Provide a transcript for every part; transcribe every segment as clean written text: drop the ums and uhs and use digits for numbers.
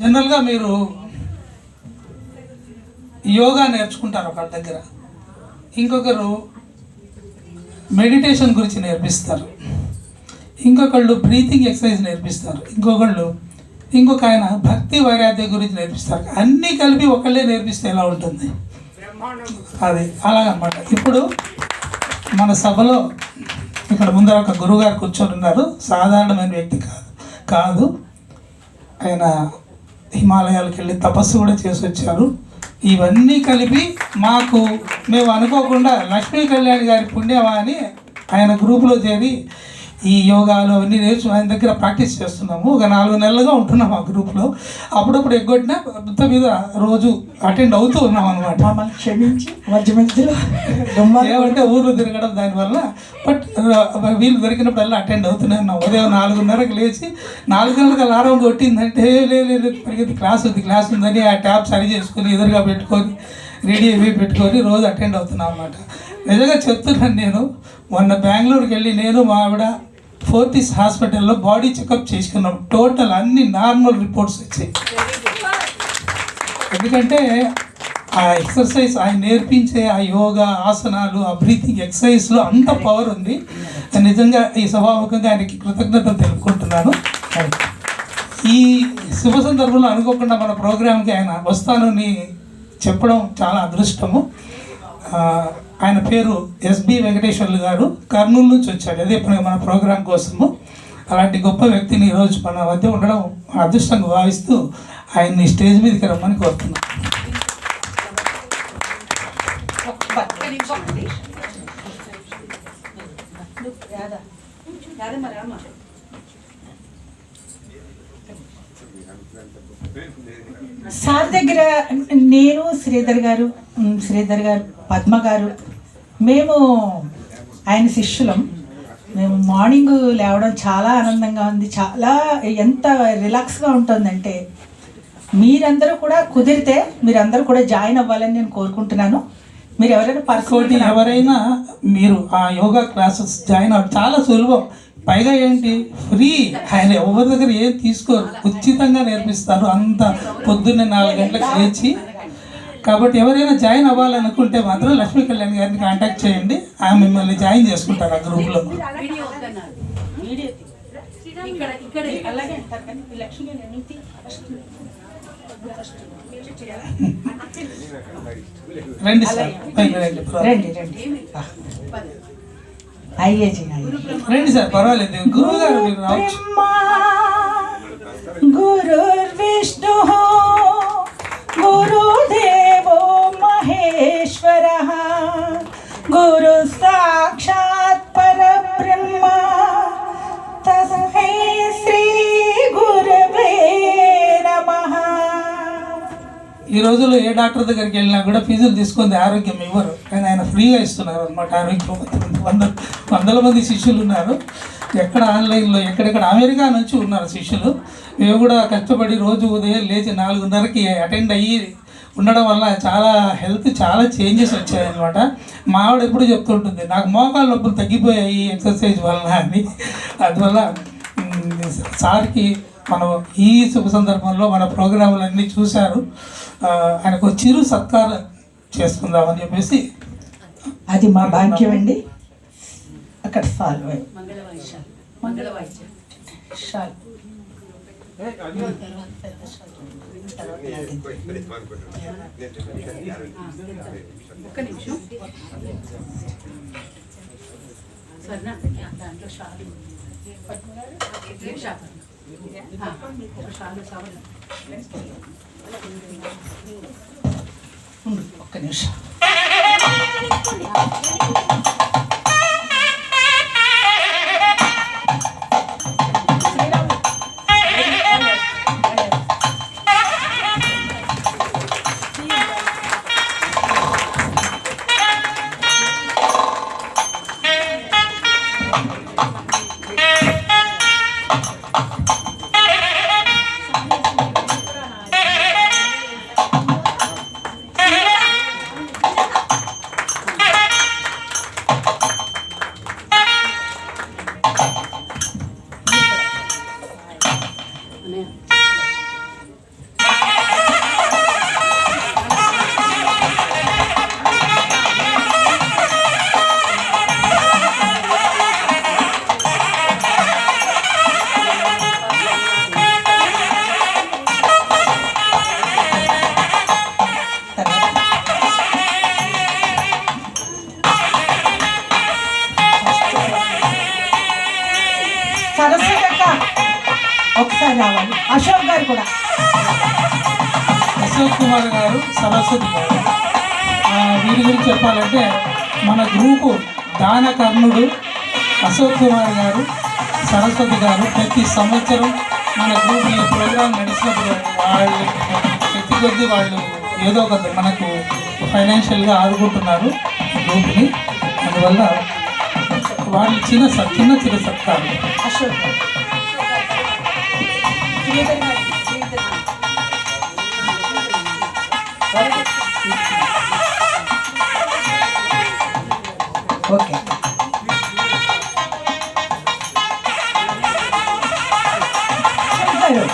జనరల్గా మీరు యోగా నేర్చుకుంటారు ఒకళ్ళ దగ్గర, ఇంకొకరు మెడిటేషన్ గురించి నేర్పిస్తారు, ఇంకొకళ్ళు బ్రీతింగ్ ఎక్సర్సైజ్ నేర్పిస్తారు, ఇంకొక ఆయన భక్తి వైరాగ్యం గురించి నేర్పిస్తారు. అన్నీ కలిపి ఒకళ్ళే నేర్పిస్తే ఎలా ఉంటుంది? అది అలాగనమాట. ఇప్పుడు మన సభలో ఇక్కడ ముందర ఒక గురువుగారు కూర్చొని ఉన్నారు. సాధారణమైన వ్యక్తి కాదు ఆయన హిమాలయాలకు వెళ్ళి తపస్సు కూడా చేసి వచ్చారు. ఇవన్నీ కలిపి మేము అనుకోకుండా లక్ష్మీ కళ్యాణ్ గారి పుణ్యమా అని ఆయన గ్రూపులో చేరి ఈ యోగాలు అవన్నీ నేర్చు ఆయన దగ్గర ప్రాక్టీస్ చేస్తున్నాము. ఒక 4 నెలలుగా ఉంటున్నాం ఆ గ్రూప్లో. అప్పుడప్పుడు ఎగ్గొట్టినా మొత్తం మీద రోజు అటెండ్ అవుతూ ఉన్నాం అనమాట. మమ్మల్ని క్షమించి మధ్య మధ్యలో ఏమంటే ఊర్లు తిరగడం దానివల్ల, బట్ వీళ్ళు దొరికినప్పుడల్లా అటెండ్ అవుతూనే ఉన్నాం. ఉదయం 4:30కి లేచి 4 గంటలకు అలారం కొట్టిందంటే లేదు పరిగెత్తి క్లాస్ ఉందని ఆ ట్యాబ్ సరి చేసుకుని ఎదురుగా పెట్టుకొని రెడీ అయిపోయి పెట్టుకొని రోజు అటెండ్ అవుతున్నాం అన్నమాట. నిజంగా చెప్తున్నాను, నేను మొన్న బెంగళూరుకి వెళ్ళి నేను మా ఆవిడ ఫోర్టిస్ హాస్పిటల్లో బాడీ చెకప్ చేసుకున్నాం. టోటల్ అన్ని నార్మల్ రిపోర్ట్స్ వచ్చాయి. ఎందుకంటే ఆ ఎక్సర్సైజ్ ఆయన నేర్పించే ఆ యోగా ఆసనాలు, ఆ బ్రీతింగ్ ఎక్సర్సైజ్లో అంత పవర్ ఉంది. నిజంగా ఈ సభాముఖంగా ఆయనకి కృతజ్ఞతలు తెలుపుకుంటున్నాను. ఈ శుభ సందర్భంలో అనుకోకుండా మన ప్రోగ్రాంకి ఆయన వస్తానని చెప్పడం చాలా అదృష్టము. ఆయన పేరు ఎస్బి వెంకటేశ్వర్లు గారు, కర్నూలు నుంచి వచ్చాడు అదే మన ప్రోగ్రాం కోసము. అలాంటి గొప్ప వ్యక్తిని ఈరోజు మన మధ్య ఉండడం అదృష్టంగా భావిస్తూ ఆయన్ని స్టేజ్ మీదకి రమ్మని కోరుతున్నాం. సార్ దగ్గర నేను శ్రీధర్ గారు పద్మ గారు మేము ఆయన శిష్యులం. మేము మార్నింగ్ లేవడం చాలా ఆనందంగా ఉంది. చాలా ఎంత రిలాక్స్గా ఉంటుందంటే మీరందరూ కూడా కుదిరితే మీరందరూ కూడా జాయిన్ అవ్వాలని నేను కోరుకుంటున్నాను. మీరు ఎవరైనా మీరు ఆ యోగా క్లాసెస్ జాయిన్ అవ్వడం చాలా సులభం. పైగా ఏంటి, ఫ్రీ. ఆయన ఎవరి దగ్గర ఏం తీసుకోరు, ఉచితంగా నేర్పిస్తారు. అంత పొద్దున్నే 4 గంటలకు లేచి. కాబట్టి ఎవరైనా జాయిన్ అవ్వాలనుకుంటే మాత్రం లక్ష్మీ కళ్యాణ్ గారిని కాంటాక్ట్ చేయండి. ఆమె మిమ్మల్ని జాయిన్ చేసుకుంటారు ఆ గ్రూప్లో. రండి సార్, రండి సార్, పర్వాలేదు. గురువు గారు మీరు రావచ్చు. గురుర్విష్ణు గురుదేవో మహేశ్వర గురు సాక్షాత్ పరబ్రహ్మ తస్మై శ్రీ గురవే నమః. ఈ రోజుల్లో ఏ డాక్టర్ దగ్గరికి వెళ్ళినా కూడా ఫీజులు తీసుకుంది ఆరోగ్యం ఇవ్వరు, కానీ ఆయన ఫ్రీగా ఇస్తున్నారు అనమాట ఆరోగ్యం. వందల మంది శిష్యులు ఉన్నారు. ఎక్కడ ఆన్లైన్లో ఎక్కడెక్కడ అమెరికా నుంచి ఉన్నారు శిష్యులు. మేము కూడా కష్టపడి రోజు ఉదయం లేచి 4:30కి అటెండ్ అయ్యి ఉండడం వల్ల హెల్త్ చాలా చేంజెస్ వచ్చాయన్నమాట. మా ఆవిడ ఎప్పుడు చెప్తుంటుంది, నాకు మోకాళ్ళ నొప్పులు తగ్గిపోయాయి ఎక్సర్సైజ్ వలన అని. అందువల్ల సార్కి మనం ఈ శుభ సందర్భంలో మన ప్రోగ్రాములన్నీ చూశారు. ఆయనకు చిరు సత్కారం చేసుకుందామని చెప్పేసి. అది మా భాగ్యం అండి. అక్కడ సాల్వ్ ఒక్క నిమిషం దాంట్లో షాలు ఒక్క నిమిషం. అశోక్ గారు కూడా. అశోక్ కుమార్ గారు, సరస్వతి గారు, వీరి గురించి చెప్పాలంటే మన గ్రూపు దాన కర్ణుడు అశోక్ కుమార్ గారు, సరస్వతి గారు ప్రతి సంవత్సరం మన గ్రూప్ ఈ ప్రోగ్రాం నడిచినప్పుడు వాళ్ళు ప్రతి కొద్దీ వాళ్ళు ఏదో ఒక మనకు ఫైనాన్షియల్గా ఆదుకుంటున్నారు గ్రూప్ని. అందువల్ల వాళ్ళు చిన్న సత్కారం. అశోక్ గారు. శ్రీధర్ గారు. ఓకే. గారు.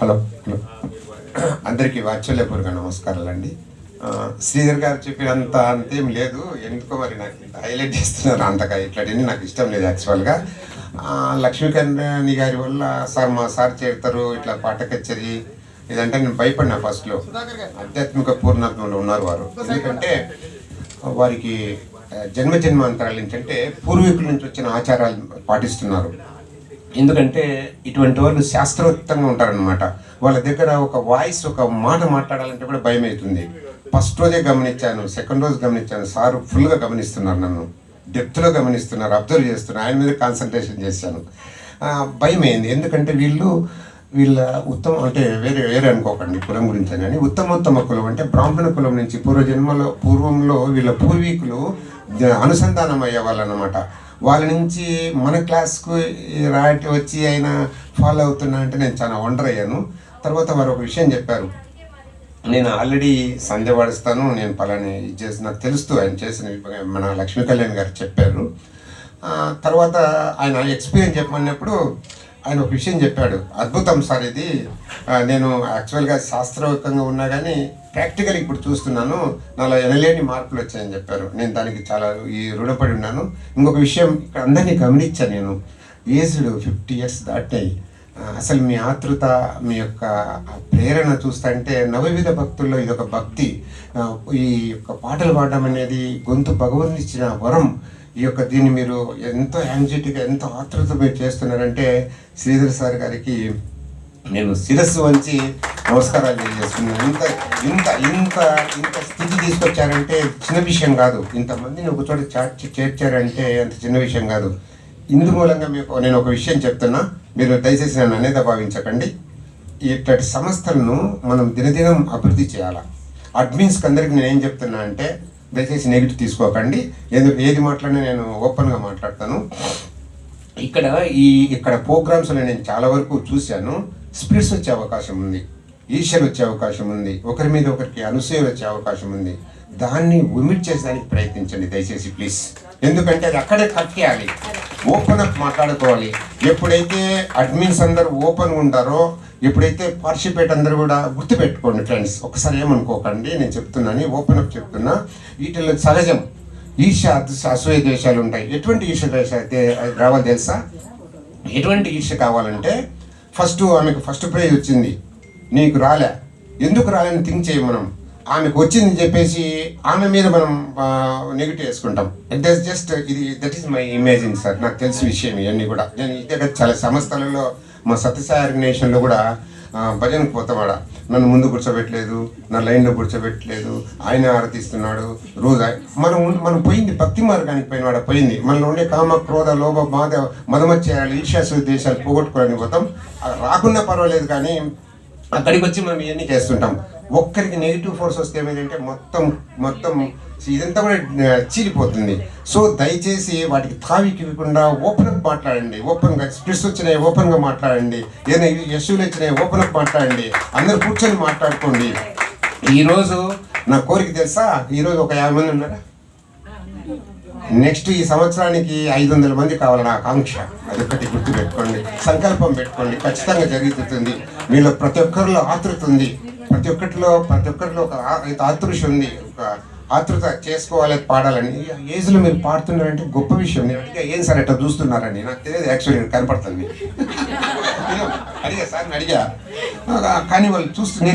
హలో హలో అందరికీ వాత్సల్యపూర్వక నమస్కారాలండి. శ్రీధర్ గారు చెప్పినంత అంతేం లేదు, ఎందుకో మరి నాకు ఇంత హైలైట్ చేస్తున్నారు. అంతగా ఇట్లాంటివన్నీ నాకు ఇష్టం లేదు యాక్చువల్గా. లక్ష్మీకరణి గారి వల్ల సార్ మా సార్ చేరుతారు ఇట్లా పాట కచేరీ ఇదంటే నేను భయపడినా ఫస్ట్లో. ఆధ్యాత్మిక పూర్ణత్వంలో ఉన్నారు వారు. ఎందుకంటే వారికి జన్మజన్మాంతరాల నుంచి అంటే పూర్వీకుల నుంచి వచ్చిన ఆచారాలు పాటిస్తున్నారు. ఎందుకంటే ఇటువంటి వాళ్ళు శాస్త్రోక్తంగా ఉంటారనమాట. వాళ్ళ దగ్గర ఒక వాయిస్ ఒక మాట మాట్లాడాలంటే కూడా భయం అవుతుంది. ఫస్ట్ రోజే గమనించాను, సెకండ్ రోజు గమనించాను, సార్ ఫుల్గా గమనిస్తున్నారు, నన్ను డెప్త్లో గమనిస్తున్నారు, అబ్జర్వ్ చేస్తున్నారు, ఆయన మీద కాన్సన్ట్రేషన్ చేశాను. భయం అయింది. ఎందుకంటే వీళ్ళ ఉత్తమ అంటే వేరే వేరే అనుకోకండి కులం గురించి అని, ఉత్తమోత్తమ కులం అంటే బ్రాహ్మణ కులం నుంచి పూర్వంలో వీళ్ళ పూర్వీకులు అనుసంధానం అయ్యే వాళ్ళు అన్నమాట. వాళ్ళ నుంచి మన క్లాస్కు రాటి వచ్చి ఆయన ఫాలో అవుతున్నా అంటే నేను చాలా వండర్ అయ్యాను. తర్వాత వారు ఒక విషయం చెప్పారు, నేను ఆల్రెడీ సంధ్య పాడిస్తాను, నేను పలాని ఇది చేసి నాకు తెలుస్తూ ఆయన చేసిన మన లక్ష్మీ కళ్యాణ్ గారు చెప్పారు. తర్వాత ఆయన ఎక్స్పీరియన్స్ చెప్పమన్నప్పుడు ఆయన ఒక విషయం చెప్పాడు, అద్భుతం సార్ ఇది, నేను యాక్చువల్గా శాస్త్రవేత్తంగా ఉన్నా కానీ ప్రాక్టికల్ ఇప్పుడు చూస్తున్నాను, నాలో ఎనలేని మార్పులు వచ్చాయని చెప్పారు. నేను దానికి చాలా రుణపడి ఉన్నాను. ఇంకొక విషయం ఇక్కడ అందరినీ గమనించాను, నేను ఏజ్డ్ 50 years దాటాయి. అసలు మీ ఆతృత మీ యొక్క ప్రేరణ చూస్తుంటే నవవిధ భక్తుల్లో ఇదొక భక్తి. ఈ యొక్క పాటలు పాడడం అనేది గొంతు భగవంతుని ఇచ్చిన వరం. ఈ యొక్క దీన్ని మీరు ఎంతో యాంగ్జైటీగా ఎంతో ఆతృత మీరు చేస్తున్నారంటే శ్రీధర్ సార్ గారికి నేను శిరస్సు వంచి నమస్కారాలు తెలియజేస్తున్నాను. ఇంత ఇంత ఇంత ఇంత స్థితి తీసుకొచ్చారంటే చిన్న విషయం కాదు. ఇంతమందిని ఒక చోట చేర్చారంటే అంత చిన్న విషయం కాదు. ఇందు మూలంగా మీకు నేను ఒక విషయం చెప్తున్నా, మీరు దయచేసి నన్ను అనేది భావించకండి. ఇట్లాంటి సంస్థలను మనం దినదినం అభివృద్ధి చేయాలి. అడ్మిన్స్కి అందరికీ నేను ఏం చెప్తున్నా అంటే దయచేసి నెగిటివ్ తీసుకోకండి, ఏది మాట్లాడినా నేను ఓపెన్గా మాట్లాడతాను. ఇక్కడ ప్రోగ్రామ్స్లో నేను చాలా వరకు చూశాను. స్పిరిట్స్ వచ్చే అవకాశం ఉంది, ఈర్ష్యలు వచ్చే అవకాశం ఉంది, ఒకరి మీద ఒకరికి అనసూయ వచ్చే అవకాశం ఉంది. దాన్ని ఒమిట్ చేసేదానికి ప్రయత్నించండి దయచేసి ప్లీజ్. ఎందుకంటే అది అక్కడే కట్టేయాలి, ఓపెన్ అప్ మాట్లాడుకోవాలి. ఎప్పుడైతే అడ్మిన్స్ అందరూ ఓపెన్గా ఉంటారో, ఎప్పుడైతే పార్టిసిపేట్ అందరూ కూడా గుర్తుపెట్టుకోండి ఫ్రెండ్స్, ఒకసారి ఏమనుకోకండి, నేను చెప్తున్నాను, ఓపెన్ అప్ చెప్తున్నా. వీటిలో సహజం ఈర్ష్య అసూయ ద్వేషాలు ఉంటాయి. ఎటువంటి ఈర్ష్య ద్వేష అయితే రావాలి తెలుసా? ఎటువంటి ఈర్ష్య కావాలంటే ఫస్ట్ ఆమెకు ఫస్ట్ ప్రైజ్ వచ్చింది, నీకు రాలే, ఎందుకు రాలని థింక్ చేయం మనం. ఆమెకు వచ్చింది చెప్పేసి ఆమె మీద మనం నెగిటివ్ వేసుకుంటాం. Just that is my imagine sir, నాకు తెలిసిన విషయం ఇవన్నీ కూడా. నేను ఇదే చాలా సంస్థలలో మా సత్యసాయి ఆర్గనైజేషన్లో కూడా భజనకు పోతామాడ, నన్ను ముందు కూర్చోబెట్టలేదు, నా లైన్లో కూర్చోబెట్టలేదు, ఆయన ఆరతిస్తున్నాడు రోజు. మనం పోయింది భక్తి మార్గానికి పోయింది. మనలో ఉండే కామ క్రోధ లోభ బాధ మదమత్యాలు ఈర్ష్యాసు దేశాలు పోగొట్టుకోవాలని పోతాం. రాకున్నా పర్వాలేదు, కానీ అక్కడికి వచ్చి మనం ఇవన్నీ చేస్తుంటాం. ఒక్కరికి నెగిటివ్ ఫోర్స్ వస్తే ఏమైందంటే మొత్తం ఇదంతా కూడా చీలిపోతుంది. సో దయచేసి వాటికి తావికి ఇవ్వకుండా ఓపెన్అప్ మాట్లాడండి. ఓపెన్గా స్ప్రిట్స్ వచ్చినాయి ఓపెన్గా మాట్లాడండి, ఏదైనా ఇష్యూలు వచ్చినాయి ఓపెన్అప్ మాట్లాడండి, అందరూ కూర్చొని మాట్లాడుకోండి. ఈరోజు నా కోరిక తెలుసా, ఈరోజు ఒక 50 మంది ఉన్నారా? నెక్స్ట్ ఈ సంవత్సరానికి 500 మంది కావాలని ఆకాంక్ష. అదొకటి గుర్తు పెట్టుకోండి, సంకల్పం పెట్టుకోండి, ఖచ్చితంగా జరుగుతుంది. మీలో ప్రతి ఒక్కరిలో ఆతృత ఉంది, ప్రతి ఒక్కరిలో ఒక ఆతృష ఉంది, ఒక ఆతృత చేసుకోవాలి, పాడాలని. ఏజ్లో మీరు పాడుతున్నారంటే గొప్ప విషయం. నేను ఏం సార్ ఎట్లా చూస్తున్నారని నాకు తెలియదు, యాక్చువల్లీ కనపడుతుంది. అడిగా సార్, అడిగా, కానీ వాళ్ళు చూస్తున్నారు.